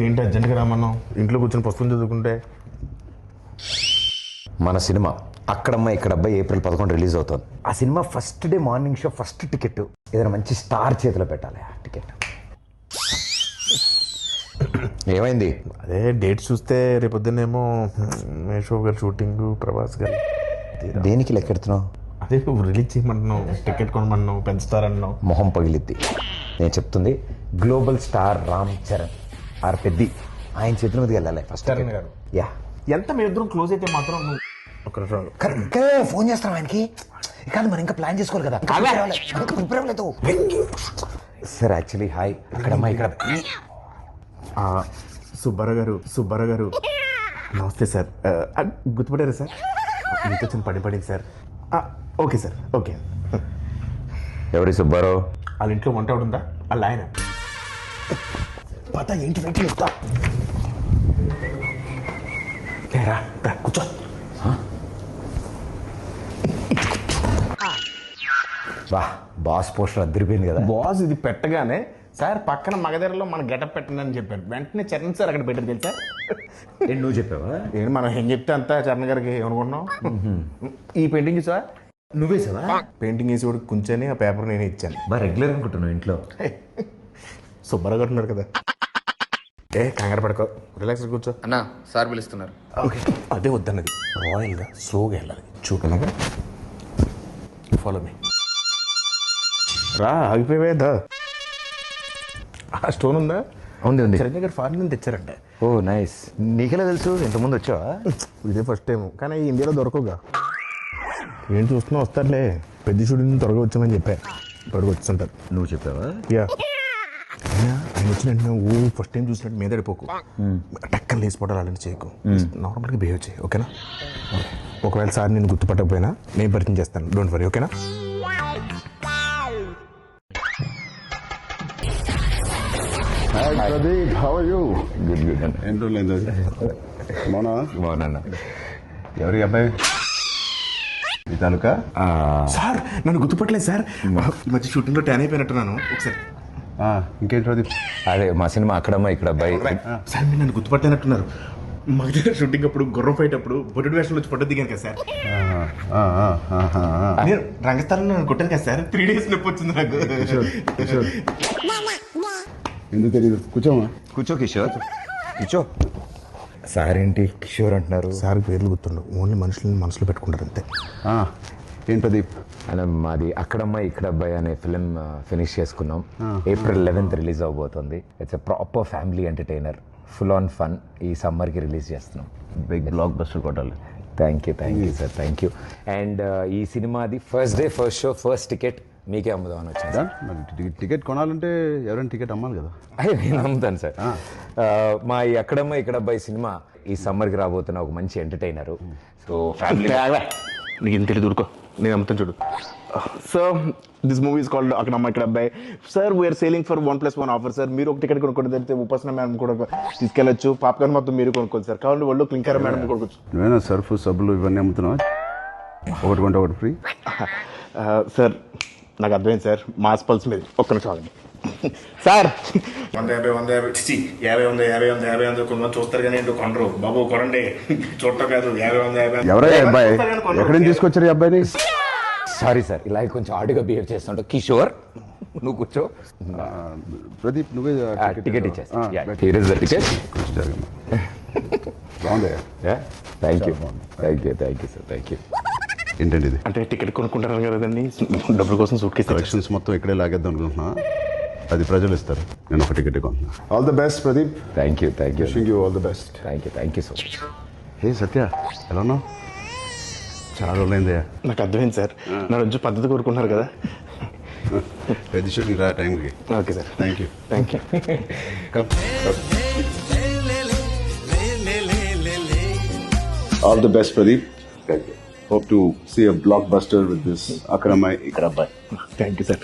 ఏంటి అర్జెంట్గా రామన్నావు? ఇంట్లో కూర్చొని పుస్తకం చదువుకుంటే. మన సినిమా అక్కడమ్మ ఇక్కడబ్బాయి April 11 రిలీజ్ అవుతుంది. ఆ cinema first day morning show first ticket ఏదైనా మంచి స్టార్ చేతిలో పెట్టాలి. ఆ టికెట్ ఏమైంది? అదే డేట్ చూస్తే రేపొద్దునేమో మేషో గారు షూటింగ్, ప్రభాస్ గారు. దేనికి లెక్కెడుతున్నావు? అదే నువ్వు రిలీజ్ చేయమంటున్నావు, టికెట్ కొనమన్నావు, పెంచుతారన్నావు. మొహం పగిలిద్ది. నేను చెప్తుంది గ్లోబల్ స్టార్ రామ్ చరణ్ ఆర్ పెద్ది ఆయన చేతుల మీదకి వెళ్ళాలి ఫస్ట్. చరణ్ గారు యా ఎంత మీ ఇద్దరం క్లోజ్ అయితే మాత్రం నువ్వు ఒక నిమిషం కరెక్ట్ ఫోన్ చేస్తాం ఆయనకి. కాదు మరి ఇంకా ప్లాన్ చేసుకోవాలి కదా. ప్రిపేర్ అవ్వలేదు సార్. యాక్చువల్లీ హాయ్ అక్కడమ్మా ఇక్కడ సుబ్బారావు గారు నమస్తే సార్. గుర్తుపడారా సార్? మీతో చిన్న పడింది సార్. Okay sir, okay. ఎవరి సుబ్బారావు? వాళ్ళ ఇంట్లో వంట ఉందా? వాళ్ళ ఆయన పత ఏంటి వెయిట్ చెప్తా. కూర్చో. వా బాస్ పోస్టర్ అద్దరిపోయింది కదా. బాస్ ఇది పెట్టగానే సార్ పక్కన మగధరలో మన గెటప్ పెట్టండి అని చెప్పాను. వెంటనే చరణ్ సార్ అక్కడ పెట్టారు తెలుసా? నువ్వు చెప్పావా? ఏంటి మనం ఏం చెప్తే అంతా చరణ్ గారికి ఏమనుకుంటున్నాం. ఈ పెయింటింగ్ చూసా? నువ్వే సావా? పెయింటింగ్ వేసి కూడా కూర్చొని ఆ పేపర్ నేనే ఇచ్చాను. బాగా రెగ్యులర్ అనుకుంటున్నావు ఇంట్లో. సుబ్బారావు ఉన్నారు కదా. కంగారు పడుకో, రిలాక్స్ కూర్చో. అన్నా సార్ పిలుస్తున్నారు. ఓకే అదే వద్దన్నది. రాయల్గా స్లోగా వెళ్ళాలి. చూడనగా ఫాలో మీ. రా ఆగిపోయేదా? ఆ స్టోన్ ఉందా? ఉంది. చిరంజీవి గారు ఫారిన్ నుంచి తెచ్చారంట. ఓ నైస్. నీకెలా తెలుసు? ఇంతకుముందు వచ్చావా? ఇదే ఫస్ట్ టైం, కానీ ఇండియాలో దొరకవుగా. ఏం చూస్తున్నా వస్తారులే. పెద్ద షూటింగ్ త్వరగా వచ్చామని చెప్పా. త్వరగా వచ్చుంటారు. నువ్వు చెప్పావా? యా. ఆయన వచ్చినట్టు ఫస్ట్ టైం చూసినట్టు మీద పడిపోకు. టక్కన లేచిపోవడాలు అలాంటి చేయకు. నార్మల్గా బిహేవ్ చేయి, ఓకేనా? ఒకవేళ సార్ నేను గుర్తుపట్టకపోయినా నేను పరిచయం చేస్తాను. డోంట్ వరీ, ఓకేనా? Pradeep, how are you? Good అన్న. ఏం రోజులైంది బాగున్నా. ఎవరి అబ్బాయి? ఈ తాలూకా? సార్ నన్ను గుర్తుపట్టలేదు సార్. ఈ మధ్య షూటింగ్లో ట్యాన్ అయిపోయినట్టున్నాను. ఒకసారి ఇంకేంటి ప్రదీప్? అదే మా సినిమా అక్కడమ్మా ఇక్కడ అబ్బాయి. సార్ మీరు నన్ను గుర్తుపట్టలేనట్టున్నారు. మా దగ్గర షూటింగ్ అప్పుడు గుర్రం ఫైట్ అప్పుడు బొడ్డు వేషంలో వచ్చి ఫోటో దిగాను కదా సార్. నేను రంగస్థలంలో నన్ను కొట్టాను కదా సార్. 3 days నొప్పి వచ్చింది నాకు. ఎందుకు తెలియదు? కూర్చోమా. కూర్చో కిషోర్, కూర్చో. సార్ ఏంటి కిషోర్ అంటున్నారు? సార్ పేర్లు గుర్తుండవు, ఓన్లీ మనుషులని మనసులో పెట్టుకుంటారు అంతే. ఏం ప్రదీప్? అలా మాది అక్కడమ్మ ఇక్కడ అబ్బాయి అనే ఫిలిం ఫినిష్ చేసుకున్నాం. April 11 రిలీజ్ అవబోతుంది. It's a proper family entertainer, full on fun. ఈ సమ్మర్కి రిలీజ్ చేస్తున్నాం. బిగ్ బ్లాక్ బస్టర్ కొట్టాలి. Thank you sir, thank you. And ఈ సినిమాది first day first show first ticket మీకే అమ్ముదామని వచ్చింది. మరి టికెట్ కొనాలంటే ఎవరైనా టికెట్ అమ్మాలి కదా. అయ్యో నేను అమ్ముతాను సార్. మా ఈ అక్కడమ్మ ఇక్కడ అబ్బాయి సినిమా ఈ సమ్మర్కి రాబోతున్న ఒక మంచి ఎంటర్టైనరు. సో ఫ్యామిలీ నీకు ఇంత తెలియదు, ఊరుకో, నేను అమ్ముతాను చూడు. So this movie is called Akkadamma Ikkada Abbayi. Sir we are selling for 1+1 offer sir. మీరు ఒక టికెట్ కొనుక్కోండి, తెలిస్తే ఉపాసన మేడం కూడా తీసుకెళ్ళచ్చు. పాప్కార్న్ మొత్తం మీరు కొనుక్కోండి సార్. కావాలి వాళ్ళు క్లింకర్ మేడం కొనుక్కోవచ్చు. నువ్వేనా సర్ఫ్ సబ్బులు ఇవన్నీ అమ్ముతున్నావా? ఒకటి కొంటే ఒకటి ఫ్రీ. సార్ నాకు అర్థమైంది సార్, మాస్ పల్స్ మీద. ఒక్క నిమిషం ఆగండి సార్. 150 కొంతమంది చూస్తారు కానీ ఏంటో కొనరు. బాబు కొనండి, చూడటం కాదు. 50 ఎవరయ్యా అబ్బాయి? ఎక్కడి నుంచి తీసుకొచ్చారు ఈ అబ్బాయిని? సారీ సార్, ఇలా కొంచెం ఆడుగా బిహేవ్ చేస్తుంటా. కిషోర్ నువ్వు కూర్చో. ప్రదీప్ నువ్వే టికెట్ ఇచ్చేస్తా. Here is the ticket. బాగుందయ్యా. Thank you sir, thank you. ఏంటండి ఇది? అంటే టికెట్ కొనుక్కుంటారు కదండి, డబ్బుల కోసం సూట్ కేసు కలెక్షన్స్ మొత్తం ఇక్కడే లాగేద్దాం అనుకుంటున్నా. అది ప్రజలు ఇస్తారు, నేను ఒక టికెట్ కొంటున్నా. All the best Pradeep. Thank you wishing you all the best. Thank you so much. Hey Satya, ఎలా ఉన్నావు? చాలా రోజులైందయ్యా. నాకు అర్థమైంది సార్, నా రోజు పద్ధతి కోరుకుంటున్నారు కదా. పెద్ద షూటింగ్ రా టైంకి. Okay sir, thank you. All the best, Pradeep. Hope to see a blockbuster with this Akramai Ikrabbai. Thank you sir.